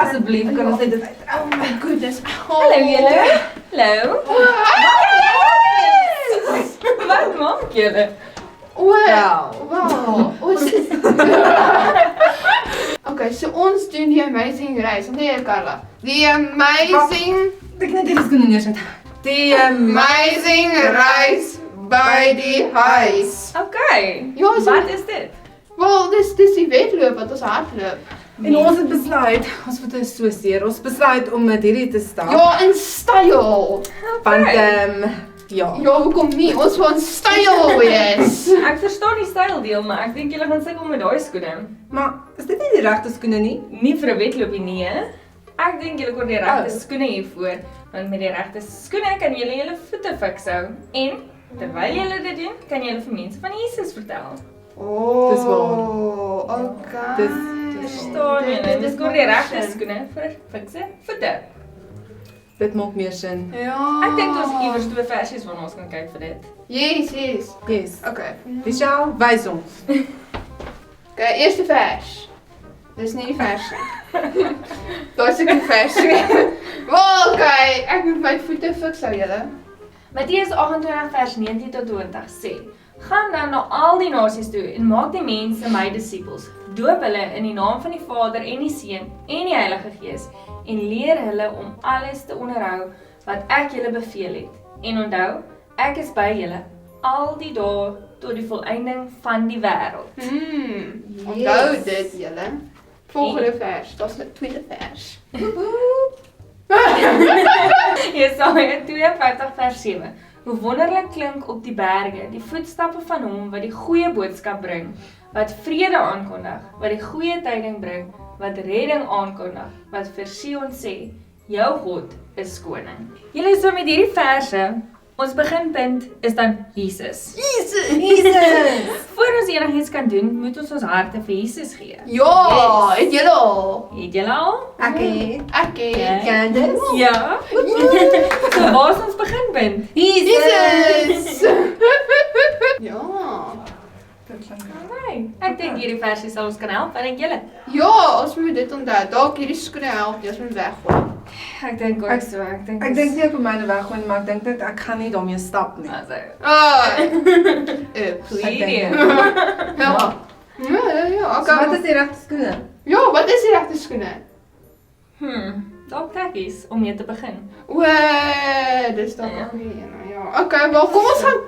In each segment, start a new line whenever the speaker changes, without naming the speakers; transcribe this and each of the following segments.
Asseblief, kan ons net dit uit.
Oh my goodness.
Hallo julle. Hallo. Wat maak julle?
Wow. Okay, so ons doen die amazing reis. Wat jy Carla? Die amazing
Ek net hierdie skoene neersit. Die
amazing reis by die huis.
Okay.
Ja, so,
Wat is dit?
wel, dis die wedloop wat ons hardloop.
En ons het besluit, ons voete is so seer. Ons besluit om met hierdie te stap.
Ja, in styl.
Want ja.
Ja, hoekom nie? Ons wil in styl wees.
Ek verstaan die styldeel, maar ek dink julle gaan sukkel met daai skoene.
Maar is dit nie die regte skoene nie?
Nie vir 'n wedloopie nie, hè? Ek dink julle kort die regte skoene hiervoor, want met die regte skoene kan julle julle voete fiks hou. En terwyl julle dit doen, kan julle vir mense van Jesus vertel.
Oh,
Dis waar.
Okay.
Verstaan julle? Dis kort die regte skoene vir fikse voete.
Dit maak meer sin.
Ja.
Ek dink ons iewers 2 versies van ons kan kyk vir dit.
Yes.
Yes.
Okay.
Michelle, wys ons.
Okay, eerste vers. Dis nie die vers nie. Daar's ek die vers. Wel, okay, ek moet my voete fiks hou julle.
Matteus 28 vers 19 tot 20 sê: Gaan dan na al die nasies toe en maak die mense my disippels. Doop hulle in die naam van die Vader en die Seun en die Heilige Gees en leer hulle om alles te onderhou wat ek julle beveel het. En onthou, ek is by julle al die dae tot die volëinding van die wêreld.
Onthou dit julle. Volgende vers, daar's 'n tweede vers.
Jesaja 52 vers 7. Hoe wonderlik klink op die berge die voetstappe van hom wat die goeie boodskap bring, wat vrede aankondig, wat die goeie tyding bring, wat redding aankondig, wat vir Sion sê, jou God is koning. Julle so met hierdie verse, ons beginpunt is dan Jesus. Voor ons enigiets kan doen, moet ons harte vir Jesus gee.
Ja, het julle al?
Het julle al?
Ek het.
Ek het.
Candice.
Ja. So waar is ons beginpunt?
Jesus. Ja.
Alright. Ek dink hierdie versie sal ons kan help. Wat dink julle?
Ja, ons moet dit onthou. Dalk hierdie skoene help, jy ons moet weggooi.
Ek dink ook so. Ek dink
Ek dink nie ek moet myne weggooi nie, maar ek dink net ek gaan nie daarmee stap nie.
Also,
Please. Ja. Ja,
So wat is die regte skoene?
Ja, wat is die regte skoene?
dalk tekkies om mee te begin.
Dis dan nog nie een. Ja. Okay, wel kom ons gaan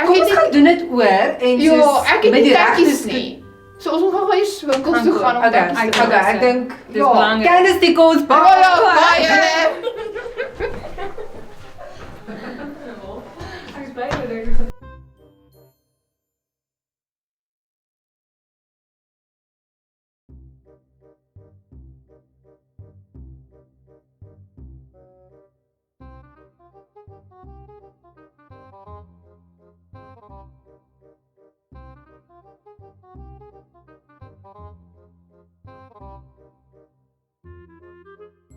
Kom ons gaan doen dit oor en
Ja,
soos
ek het
met
nie
die regte
tekkies
skoen.
nie. So ons gaan gou eens winkels toe gaan om
Okay,
tekkies te koop.
ek dink
Dis belangrik.
Candice die codes
Ja, baie.
Ek is bly dat ek